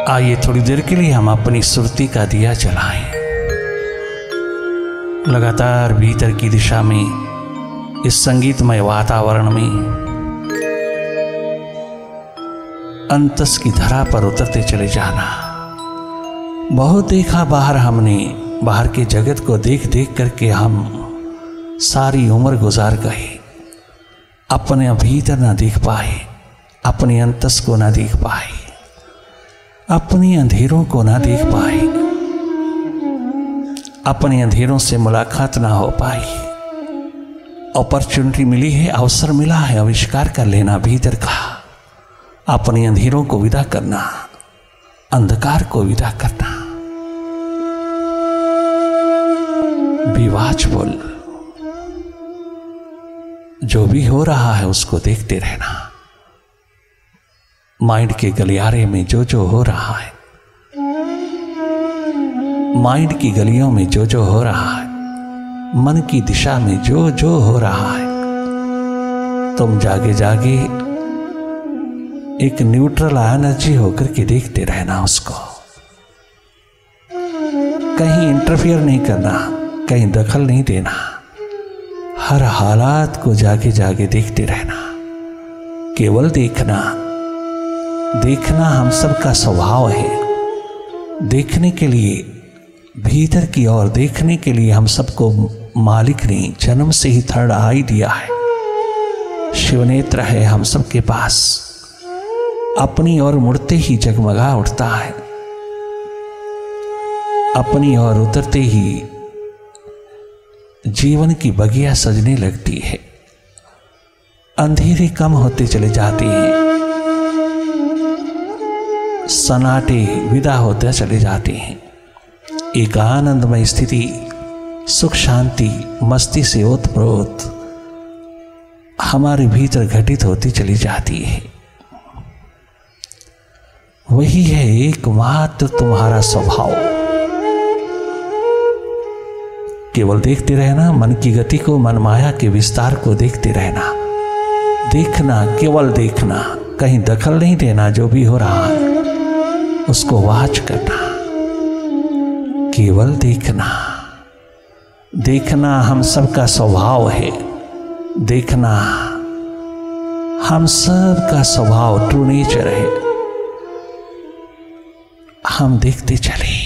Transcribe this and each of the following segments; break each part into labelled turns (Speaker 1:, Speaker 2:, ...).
Speaker 1: आइए थोड़ी देर के लिए हम अपनी सुरती का दिया जलाएं। लगातार भीतर की दिशा में, इस संगीतमय वातावरण में अंतस की धरा पर उतरते चले जाना। बहुत देखा बाहर हमने, बाहर के जगत को देख देख करके हम सारी उम्र गुजार गए, अपने भीतर ना देख पाए, अपने अंतस को ना देख पाए, अपने अंधेरों को ना देख पाए, अपने अंधेरों से मुलाकात ना हो पाई। अपॉर्चुनिटी मिली है, अवसर मिला है आविष्कार कर लेना भीतर का, अपने अंधेरों को विदा करना, अंधकार को विदा करना। बी वॉचफुल, जो भी हो रहा है उसको देखते रहना। माइंड के गलियारे में जो जो हो रहा है, माइंड की गलियों में जो जो हो रहा है, मन की दिशा में जो जो हो रहा है, तुम जागे जागे एक न्यूट्रल एनर्जी होकर के देखते रहना उसको। कहीं इंटरफियर नहीं करना, कहीं दखल नहीं देना, हर हालात को जागे जागे देखते रहना। केवल देखना, देखना हम सबका स्वभाव है। देखने के लिए, भीतर की ओर देखने के लिए हम सबको मालिक ने जन्म से ही थर्ड आई दिया है। शिवनेत्र है हम सबके पास, अपनी ओर मुड़ते ही जगमगा उठता है, अपनी ओर उतरते ही जीवन की बगिया सजने लगती है। अंधेरे कम होते चले जाते हैं, सन्नाटे विदा होते चले जाते हैं। एक आनंदमय स्थिति, सुख शांति, मस्ती से ओतप्रोत हमारे भीतर घटित होती चली जाती है। वही है एकमात्र तुम्हारा स्वभाव। केवल देखते रहना, मन की गति को, मन माया के विस्तार को देखते रहना। देखना, केवल देखना, कहीं दखल नहीं देना। जो भी हो रहा है उसको वाच करना, केवल देखना। देखना हम सबका स्वभाव है, देखना हम सबका स्वभाव, ट्रू नेचर है। हम देखते चले,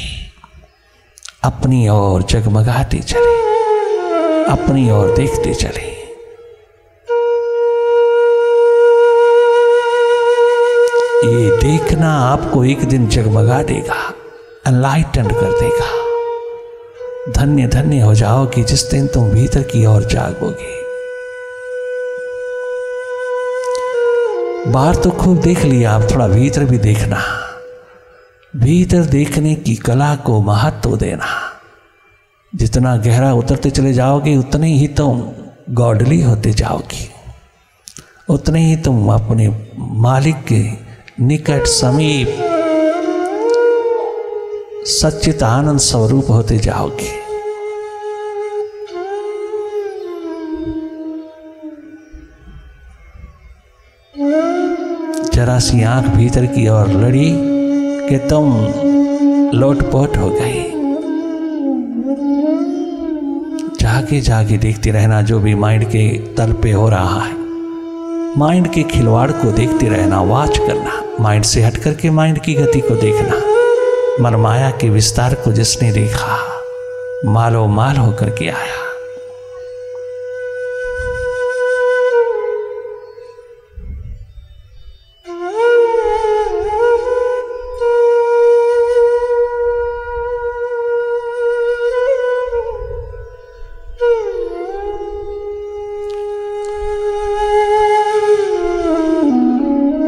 Speaker 1: अपनी ओर जगमगाते चले, अपनी ओर देखते चले। ये देखना आपको एक दिन जगमगा देगा, एनलाइटेंड कर देगा। धन्य धन्य हो जाओगे जिस दिन तुम भीतर की ओर जागोगे। बाहर तो खूब देख लिया, आप थोड़ा भीतर भी देखना। भीतर देखने की कला को महत्व देना। जितना गहरा उतरते चले जाओगे उतने ही तुम गॉडली होते जाओगे, उतने ही तुम अपने मालिक के निकट, समीप, सच्चित आनंद स्वरूप होते जाओगे। जरा सी आंख भीतर की ओर लड़ी कि तुम लोटपोट हो गए। जागे जागे देखते रहना जो भी माइंड के तल पे हो रहा है। माइंड के खिलवाड़ को देखते रहना, वाच करना। माइंड से हट करके माइंड की गति को देखना। मन माया के विस्तार को जिसने देखा, मालो माल होकर के आया।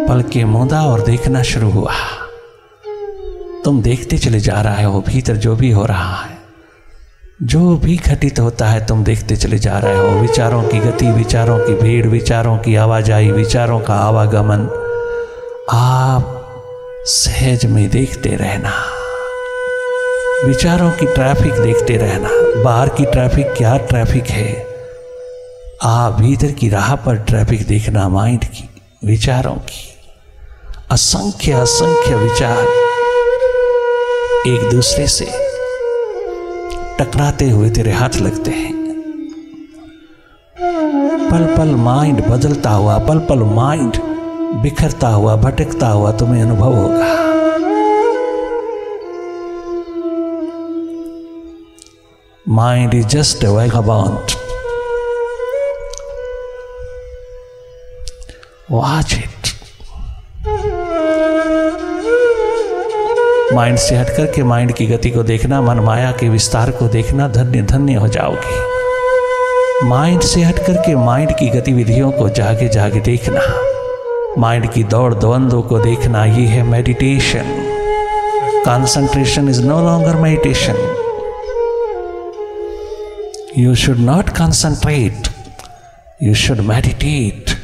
Speaker 1: पलके मूंदा और देखना शुरू हुआ। तुम देखते चले जा रहे हो भीतर जो भी हो रहा है, जो भी घटित होता है तुम देखते चले जा रहे हो। विचारों की गति, विचारों की भीड़, विचारों की आवाजाही, विचारों का आवागमन, आप सहज में देखते रहना। विचारों की ट्रैफिक देखते रहना। बाहर की ट्रैफिक क्या ट्रैफिक है, आप भीतर की राह पर ट्रैफिक देखना। माइंड की, विचारों की, असंख्य असंख्य विचार एक दूसरे से टकराते हुए तेरे हाथ लगते हैं। पल पल माइंड बदलता हुआ, पल पल माइंड बिखरता हुआ, भटकता हुआ तुम्हें अनुभव होगा। Mind is just a vagabond. Watch it. Mind से हट करके माइंड की गति को देखना, मन माया के विस्तार को देखना, धन्य धन्य हो जाओगे। माइंड से हट करके माइंड की गतिविधियों को जागे जागे देखना, माइंड की दौड़ द्वंद्व को देखना, ये है meditation. Concentration is no longer meditation. You should not concentrate, you should meditate.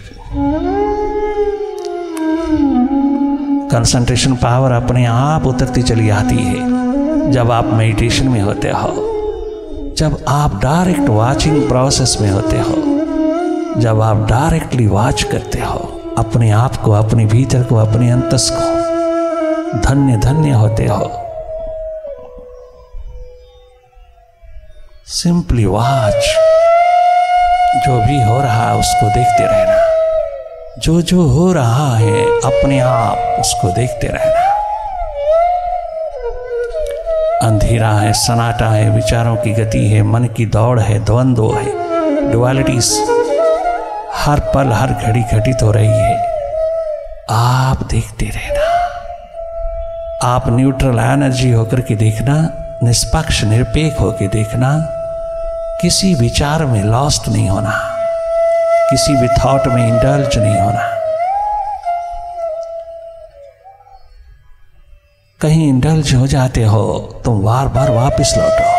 Speaker 1: Concentration power अपने आप उतरती चली आती है जब आप मेडिटेशन में होते हो, जब आप डायरेक्ट वाचिंग प्रोसेस में होते हो, जब आप डायरेक्टली वॉच करते हो अपने आप को, अपने भीतर को, अपने अंतस को, धन्य धन्य होते हो। Simply watch. जो भी हो रहा है उसको देखते रहना, जो जो हो रहा है अपने आप उसको देखते रहना। अंधेरा है, सन्नाटा है, विचारों की गति है, मन की दौड़ है, द्वंद्व है, डुअलिटीज हर पल हर घड़ी घटित हो रही है। आप देखते रहना। आप न्यूट्रल एनर्जी होकर के देखना, निष्पक्ष निरपेक्ष होकर देखना, किसी विचार में लॉस्ट नहीं होना, किसी भी थॉट में इंडल्ज नहीं होना। कहीं इंडल्ज हो जाते हो तुम बार बार वापस लौटो,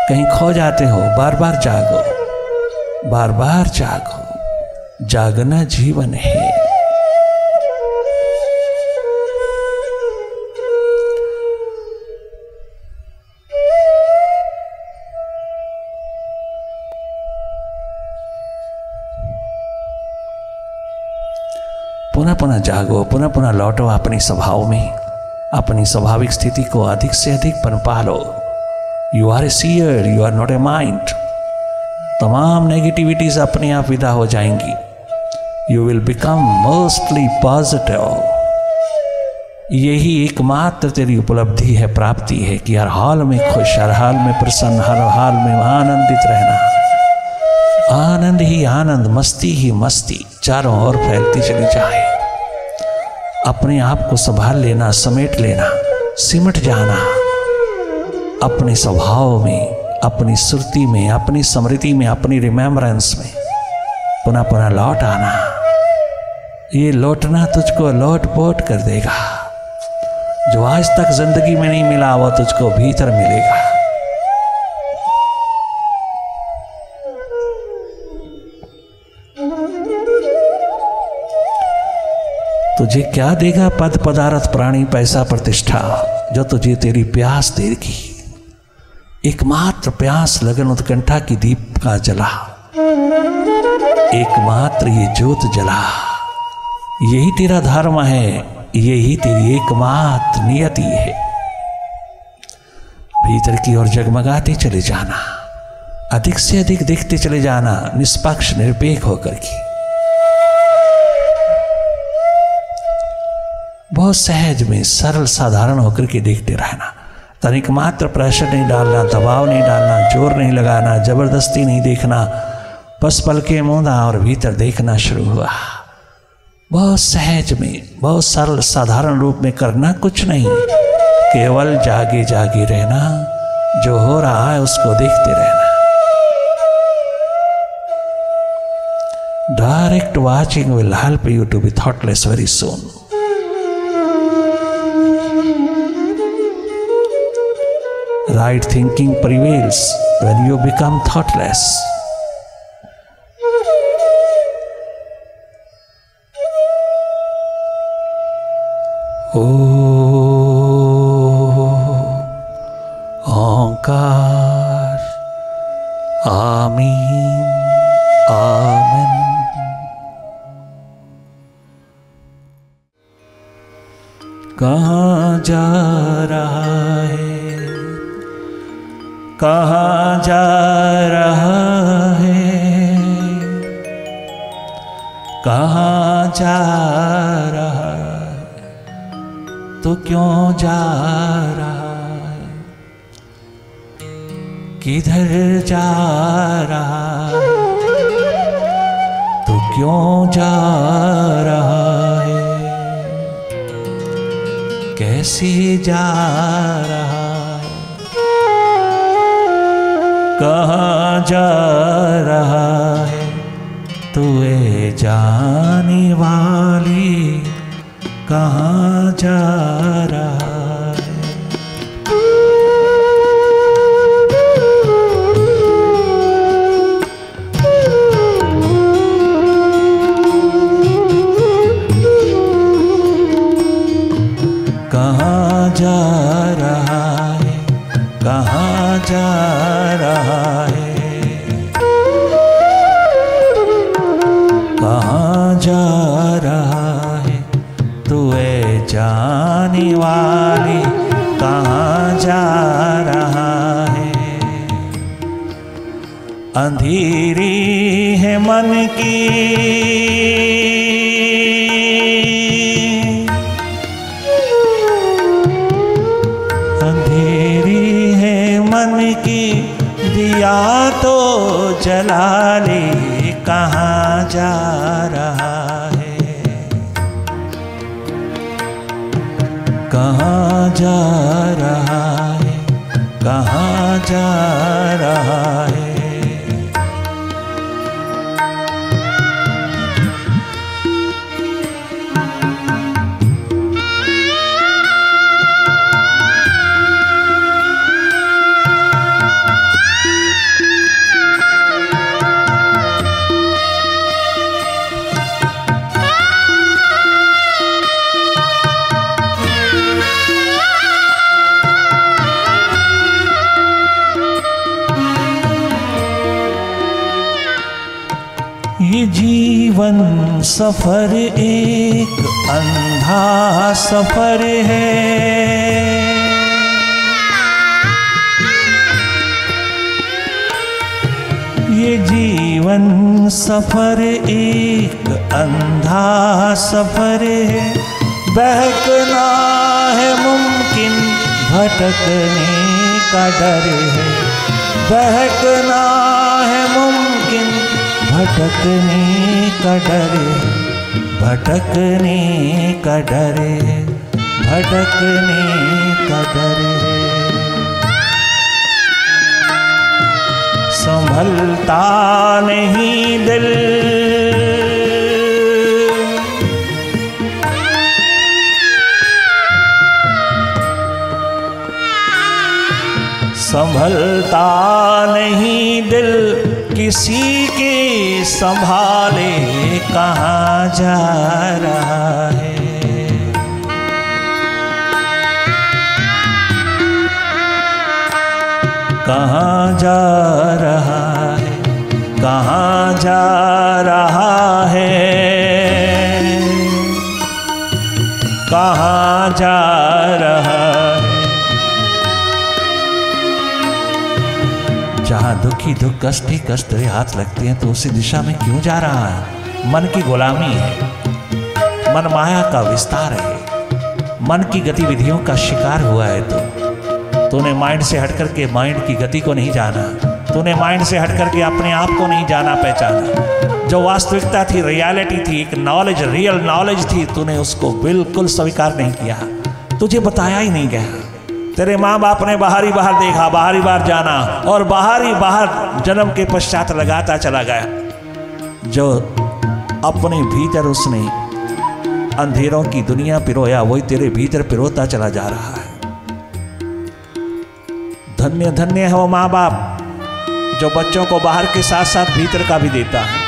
Speaker 1: कहीं खो जाते हो बार बार जागो, बार बार जागो। जागना जीवन है। पुनः पुनः जागो, पुनः पुनः लौटो अपने स्वभाव में, अपनी स्वाभाविक स्थिति को अधिक से अधिक पनपा लो। You are a seer, you are not a mind. तमाम नेगेटिविटीज अपने आप विदा हो जाएंगी। You will become mostly positive. यही एकमात्र तेरी उपलब्धि है, प्राप्ति है कि हर हाल में खुश, हर हाल में प्रसन्न, हर हाल में आनंदित रहना। आनंद ही आनंद, मस्ती ही मस्ती चारों ओर फैलती चली जाए। अपने आप को संभाल लेना, समेट लेना, सिमट जाना अपने स्वभाव में, अपनी सुरती में, अपनी स्मृति में, अपनी रिमेम्बरेंस में। पुनः पुनः लौट आना। ये लौटना तुझको लौट पोट कर देगा। जो आज तक जिंदगी में नहीं मिला वो तुझको भीतर मिलेगा। तुझे क्या देगा पद पदार्थ प्राणी पैसा प्रतिष्ठा, जो तुझे तेरी प्यास देगी। एकमात्र प्यास लगन उत्कंठा की दीप का जला, एकमात्र ये ज्योत जला। यही तेरा धर्म है, यही तेरी एकमात्र नियति है। भीतर की ओर जगमगाते चले जाना, अधिक से अधिक देखते चले जाना, निष्पक्ष निरपेक्ष होकर की। बहुत सहज में सरल साधारण होकर के देखते रहना। तनिक मात्र प्रेशर नहीं डालना, दबाव नहीं डालना, जोर नहीं लगाना, जबरदस्ती नहीं देखना। बस पलके मूंदा और भीतर देखना शुरू हुआ। बहुत सहज में, बहुत सरल साधारण रूप में करना कुछ नहीं, केवल जागे जागे रहना। जो हो रहा है उसको देखते रहना। Direct watching will help you to be thoughtless very soon. Right thinking prevails when you become thoughtless. Omkar आमीन आमीन। कहाँ जा रहा है कहाँ जा रहा है, कहाँ जा रहा है, तो क्यों जा रहा है, किधर जा रहा है, तो क्यों जा रहा है, कैसे जा रहा है, कहाँ जा रहा है, तू ए जाने वाली कहाँ जा रहा है। कहाँ जा रहा है, कहाँ जा रहा है, कहाँ जा रहा है, तू ए जाने वाली कहाँ जा रहा है। अंधेरी है मन की, अंधेरी है मन की, दिया तो जला ले, कहाँ जा रहा है, कहाँ जा रहा है, कहाँ जा रहा है। ये जीवन सफर एक अंधा सफर है, ये जीवन सफर एक अंधा सफर है, बहकना है मुमकिन भटकने का डर है, बहकना है मुमकिन भटकने का डर, भटकने का डर, भटकने का डर है। संभलता नहीं दिल, संभलता नहीं दिल, किसी के संभाले कहाँ जा रहा है, कहाँ जा रहा है, कहाँ जा रहा है, कहाँ जा रहा है। जहाँ दुखी दुख, कष्ट ही कष्ट तेरे हाथ लगते हैं, तो उसी दिशा में क्यों जा रहा है। मन की गुलामी है, मन माया का विस्तार है, मन की गतिविधियों का शिकार हुआ है। तूने माइंड से हट करके माइंड की गति को नहीं जाना, तूने माइंड से हट करके अपने आप को नहीं जाना पहचाना। जो वास्तविकता थी, रियलिटी थी, एक नॉलेज, रियल नॉलेज थी, तूने उसको बिल्कुल स्वीकार नहीं किया, तुझे बताया ही नहीं गया। तेरे माँ बाप ने बाहरी बाहर देखा, बाहरी बाहर जाना, और बाहरी बाहर जन्म के पश्चात लगाता चला गया। जो अपने भीतर उसने अंधेरों की दुनिया पिरोया, वही तेरे भीतर पिरोता चला जा रहा है। धन्य धन्य है वो माँ बाप जो बच्चों को बाहर के साथ साथ भीतर का भी देता है।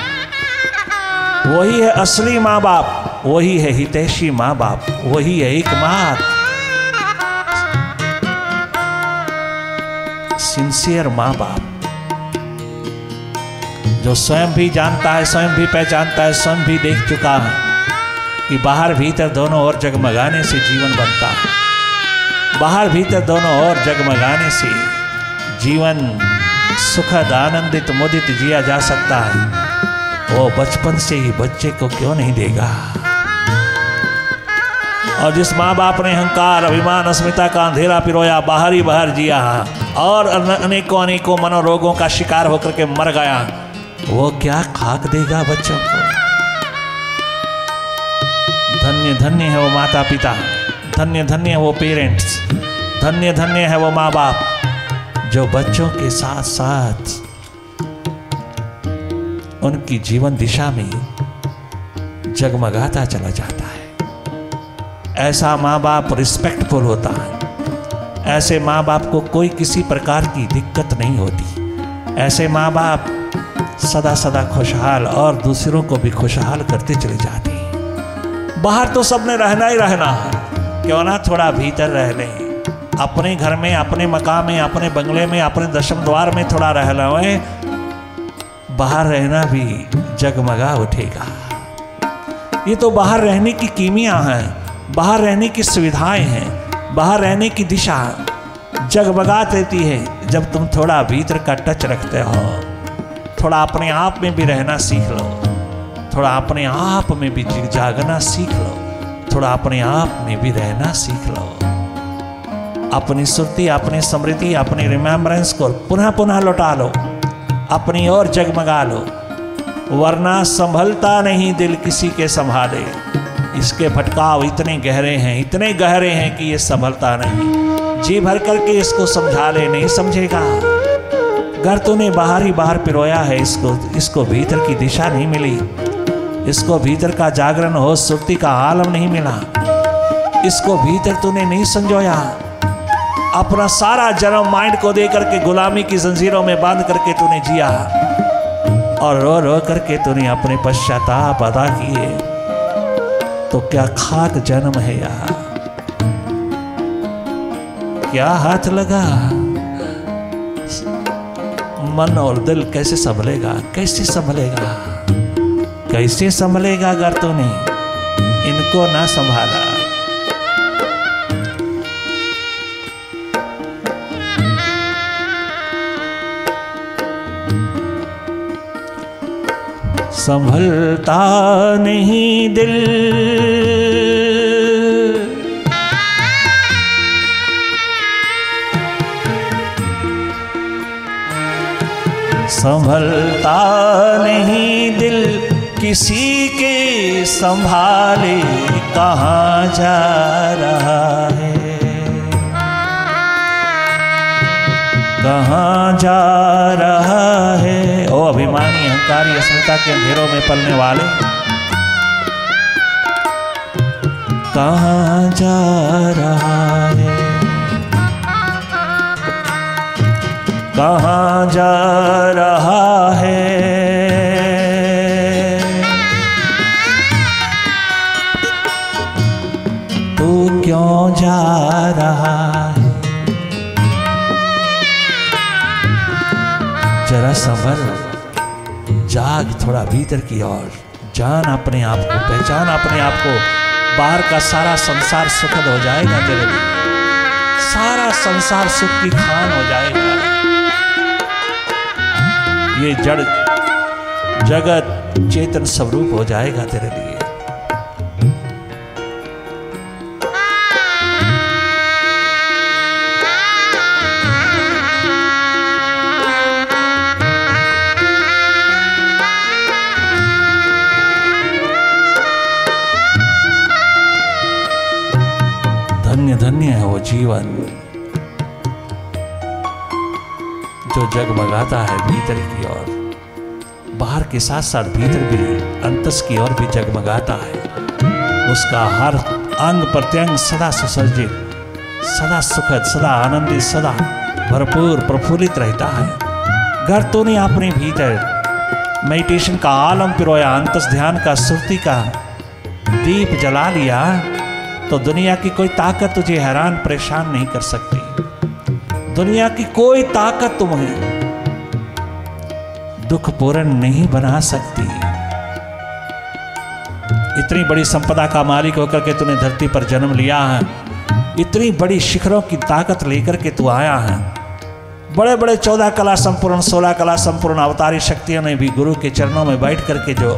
Speaker 1: वही है असली माँ बाप, वही है हितैषी माँ बाप, वही है एकमात्र सिंसियर माँ बाप, जो स्वयं भी जानता है, स्वयं भी पहचानता है, स्वयं भी देख चुका है कि बाहर भीतर दोनों ओर जगमगाने से जीवन बनता है, बाहर भीतर दोनों ओर जगमगाने से जीवन सुखद आनंदित मुदित जिया जा सकता है, वो बचपन से ही बच्चे को क्यों नहीं देगा। और जिस माँ बाप ने अहंकार अभिमान अस्मिता का अंधेरा पिरोया, बाहर ही बाहर जिया और अनेकों अनेकों मनोरोगों का शिकार होकर के मर गया, वो क्या खाक देगा बच्चों को। धन्य धन्य है वो माता पिता, धन्य धन्य है वो पेरेंट्स, धन्य धन्य है वो माँ बाप जो बच्चों के साथ साथ उनकी जीवन दिशा में जगमगाता चला जाता है। ऐसा माँ बाप रिस्पेक्टफुल होता है, ऐसे माँ बाप को कोई किसी प्रकार की दिक्कत नहीं होती, ऐसे माँ बाप सदा सदा खुशहाल और दूसरों को भी खुशहाल करते चले जाते हैं। बाहर तो सबने रहना ही रहना, क्यों ना थोड़ा भीतर रह लें, अपने घर में, अपने मकान में, अपने बंगले में, अपने दशम द्वार में थोड़ा रह लें, बाहर रहना भी जगमगा उठेगा। ये तो बाहर रहने की कीमियाँ हैं, बाहर रहने की सुविधाएं हैं, बाहर रहने की दिशा जगमगा देती है जब तुम थोड़ा भीतर का टच रखते हो। थोड़ा अपने आप में भी रहना सीख लो, थोड़ा अपने आप में भी जागना सीख लो, थोड़ा अपने आप में भी रहना सीख लो। अपनी सुरती, अपनी स्मृति, अपनी रिमेम्बरेंस को पुनः पुनः लौटा लो, अपनी ओर जगमगा लो, वरना संभलता नहीं दिल किसी के संभाले। इसके भटकाव इतने गहरे हैं, इतने गहरे हैं कि ये संभलता नहीं। जी भर करके इसको समझा ले, नहीं समझेगा। घर तूने बाहर ही बाहर पिरोया है, इसको भीतर की दिशा नहीं मिली, इसको भीतर का जागरण हो सुरती का आलम नहीं मिला, इसको भीतर तूने नहीं संजोया। अपना सारा जन्म माइंड को दे करके गुलामी की जंजीरों में बांध करके तूने जिया और रो रो करके तूने अपने पश्चाताप अदा किए। तो क्या खाक जन्म है यार, क्या हाथ लगा। मन और दिल कैसे संभलेगा, कैसे संभलेगा, कैसे संभलेगा अगर तूने इनको ना संभाला। संभलता नहीं दिल, संभलता नहीं दिल किसी के संभाले, कहाँ जा रहा है, कहाँ जा रहा है। ओ अभिमानी अहंकारी अस्मिता के अंधेरों में पलने वाले, कहाँ जा रहा है, कहाँ जा रहा है। तू क्यों जा रहा है, जरा संभल, जाग थोड़ा भीतर की ओर, जान अपने आप को, पहचान अपने आप को। बाहर का सारा संसार सुखद हो जाएगा तेरे लिए, सारा संसार सुख की खान हो जाएगा। ये जड़ जगत चेतन स्वरूप हो जाएगा तेरे लिए। धन्य धन्य है वो जीवन जो जगमगाता है भीतर की ओर, बाहर के साथ साथ भीतर भी, अंतस की ओर भी जगमगाता है। उसका हर अंग प्रत्यंग सदा सुसज्जित, सदा सुखद, सदा आनंदित, सदा भरपूर प्रफुल्लित रहता है। घर तो नहीं अपने भीतर मेडिटेशन का आलम पिरोया, अंतस ध्यान का सुरती का दीप जला लिया तो दुनिया की कोई ताकत तुझे हैरान परेशान नहीं कर सकती। दुनिया की कोई ताकत तुम्हें दुखपूर्ण नहीं बना सकती। इतनी बड़ी संपदा का मालिक होकर के तूने धरती पर जन्म लिया है, इतनी बड़ी शिखरों की ताकत लेकर के तू आया है, बड़े बड़े 14 कला संपूर्ण 16 कला संपूर्ण अवतारी शक्तियों ने भी गुरु के चरणों में बैठ करके जो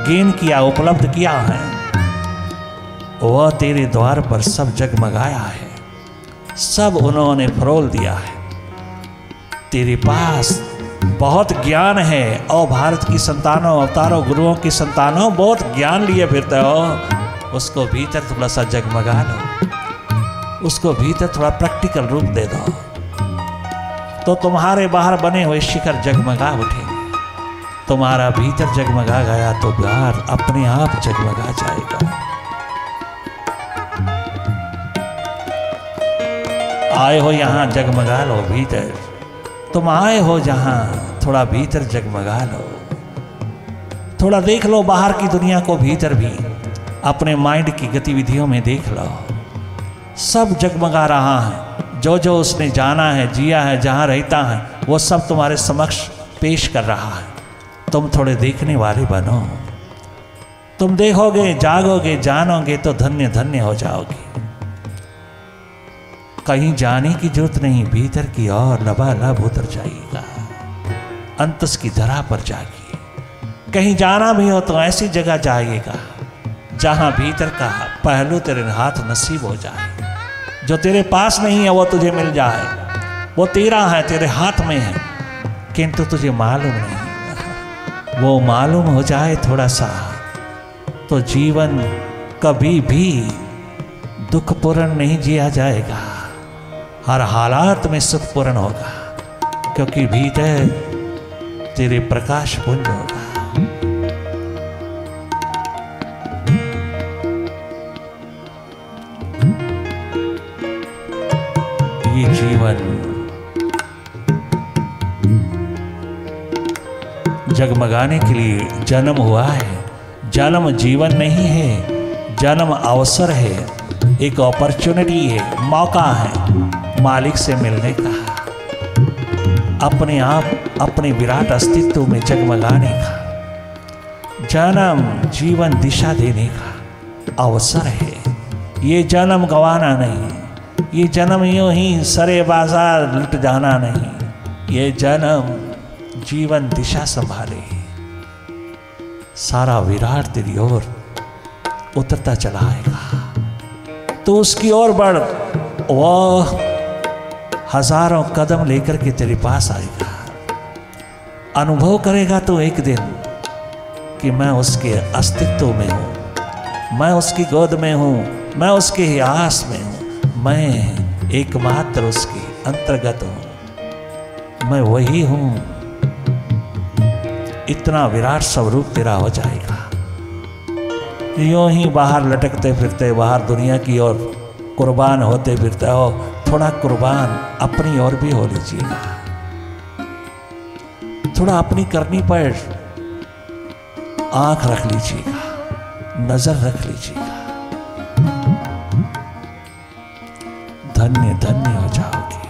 Speaker 1: गेन किया, उपलब्ध किया है, वह तेरे द्वार पर सब जगमगाया है, सब उन्होंने फरोल दिया है। तेरे पास बहुत ज्ञान है और भारत की संतानों, अवतारों, गुरुओं की संतानों बहुत ज्ञान लिए फिरते हो। उसको भीतर थोड़ा सा जगमगा लो, उसको भीतर थोड़ा प्रैक्टिकल रूप दे दो, तो तुम्हारे बाहर बने हुए शिखर जगमगा उठेंगे। तुम्हारा भीतर जगमगा गया तो बाहर अपने आप जगमगा जाएगा। आए हो यहां जगमगा लो भीतर, तुम आए हो जहां थोड़ा भीतर जगमगा लो, थोड़ा देख लो बाहर की दुनिया को, भीतर भी अपने माइंड की गतिविधियों में देख लो। सब जगमगा रहा है, जो जो उसने जाना है, जिया है, जहां रहता है, वो सब तुम्हारे समक्ष पेश कर रहा है। तुम थोड़े देखने वाले बनो, तुम देखोगे, जागोगे, जानोगे तो धन्य धन्य हो जाओगे। कहीं जाने की जरूरत नहीं, भीतर की ओर लबालब उतर जाएगा, अंतस की धरा पर जाइए। कहीं जाना भी हो तो ऐसी जगह जाइएगा जहां भीतर का पहलू तेरे हाथ नसीब हो जाए। जो तेरे पास नहीं है वो तुझे मिल जाए, वो तेरा है, तेरे हाथ में है, किंतु तुझे मालूम नहीं। वो मालूम हो जाए थोड़ा सा तो जीवन कभी भी दुखपूर्ण नहीं जिया जाएगा, हर हालात में सुखपूर्ण होगा, क्योंकि भीतर तेरे प्रकाश पुंज होगा। ये जीवन जगमगाने के लिए जन्म हुआ है। जन्म जीवन नहीं है, जन्म अवसर है, एक अपॉर्चुनिटी है, मौका है मालिक से मिलने का, अपने आप अपने विराट अस्तित्व में जगमगाने का। जन्म जीवन दिशा देने का अवसर है। ये जन्म गंवाना नहीं, ये जन्म यूं ही सरे बाजार लुट जाना नहीं, ये जन्म जीवन दिशा संभाले। सारा विराट तेरी ओर उतरता चला आएगा, तो उसकी ओर बढ़, वह हजारों कदम लेकर के तेरे पास आएगा। अनुभव करेगा तो एक दिन कि मैं उसके अस्तित्व में हूं, मैं उसकी गोद में हूं, मैं उसके ही आस में हूं, मैं एकमात्र उसके अंतर्गत हूं, मैं वही हूं। इतना विराट स्वरूप तेरा हो जाएगा। यूं ही बाहर लटकते फिरते, बाहर दुनिया की ओर कुर्बान होते फिरते हो, थोड़ा कुर्बान अपनी ओर भी हो लीजिएगा, थोड़ा अपनी करनी पर आंख रख लीजिएगा, नजर रख लीजिएगा, धन्य धन्य हो जाओगे।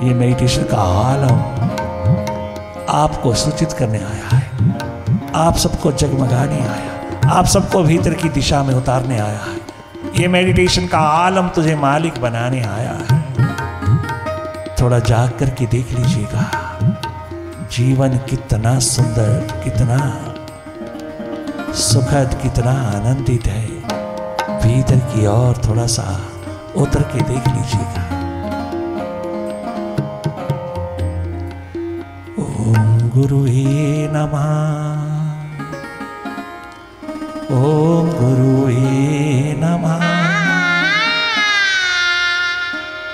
Speaker 1: ये मेडिटेशन का आलम आपको सूचित करने आया है, आप सबको जगमगाने आया, आप सबको भीतर की दिशा में उतारने आया है। ये मेडिटेशन का आलम तुझे मालिक बनाने आया है। थोड़ा जाग करके देख लीजिएगा, जीवन कितना सुंदर, कितना सुखद, कितना आनंदित है। भीतर की ओर थोड़ा सा उतर के देख लीजिएगा। ओम गुरुवे नमः, ओम गुरुवे नमः,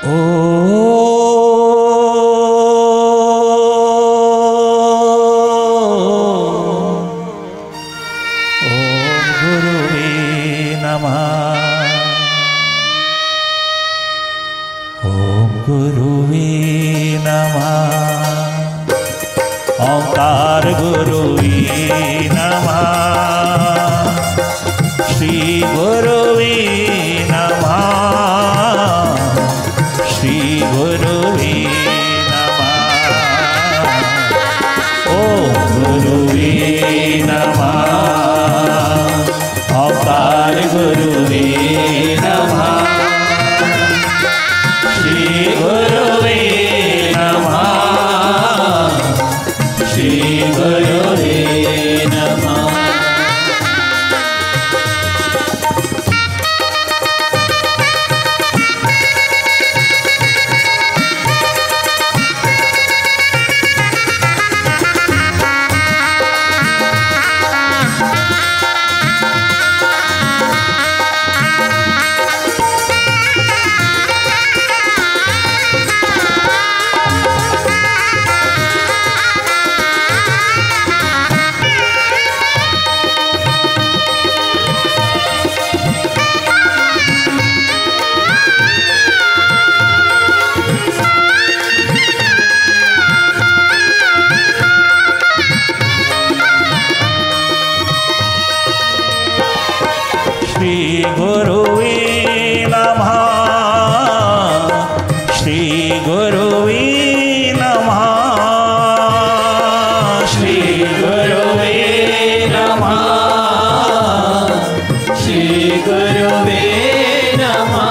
Speaker 1: ओम गुरुवे नमः, ओम गुरुवे नमः, ओंकार गुरुवे नमः, श्री गुरुवे नमः, श्री गुरुवे नमः, ओम गुरुवे नमः, ओंकार गुरुवे नमः, श्री गुरुवे नमः, श्री गुरुवे नमः, श्री गुरुवे नमः, श्री गुरुवे नमः।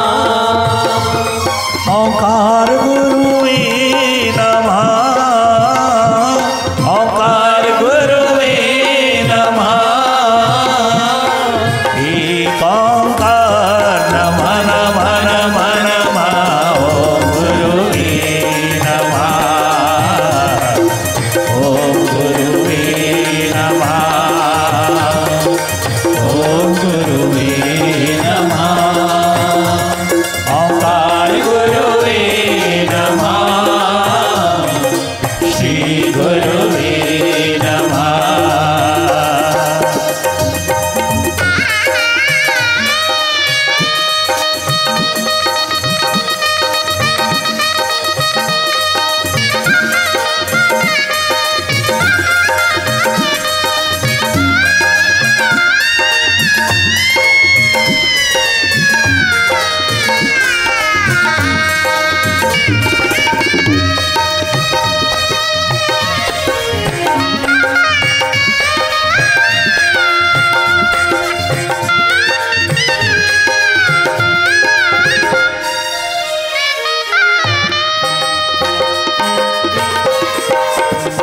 Speaker 1: ओंकार गुरुवे नमः, ओंकार गुरुवे नमः। एक ओंकार नमः नमः नमः नमः। ओम गुरुवे नमः, ओम गुरुवे नमः, ओम गुरुवे नमः। ओंकार गुरुवे नमः, श्री गुरुवे नमः।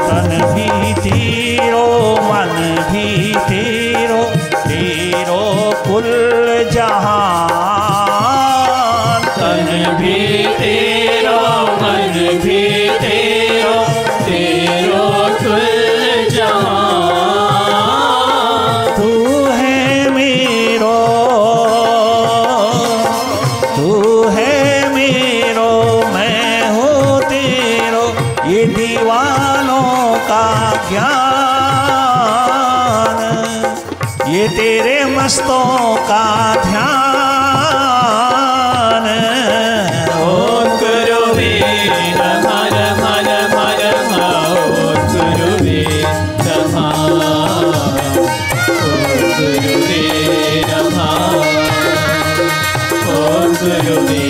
Speaker 1: तन भी तेरो मन भी तेरो, तेरो कुल जहान। तन भी तेरो मन भी तेरो, तेरो कुल जहान। तू है मेरो, तू है मेरो, मैं हूँ तेरो, ये दीवानों का ज्ञान, ये तेरे मस्तों का ध्यान। ओम गुरुवे नमः नमः नमः नमः। ओम गुरुवे नमः, ओम गुरुवे नमः, ओम गुरुवे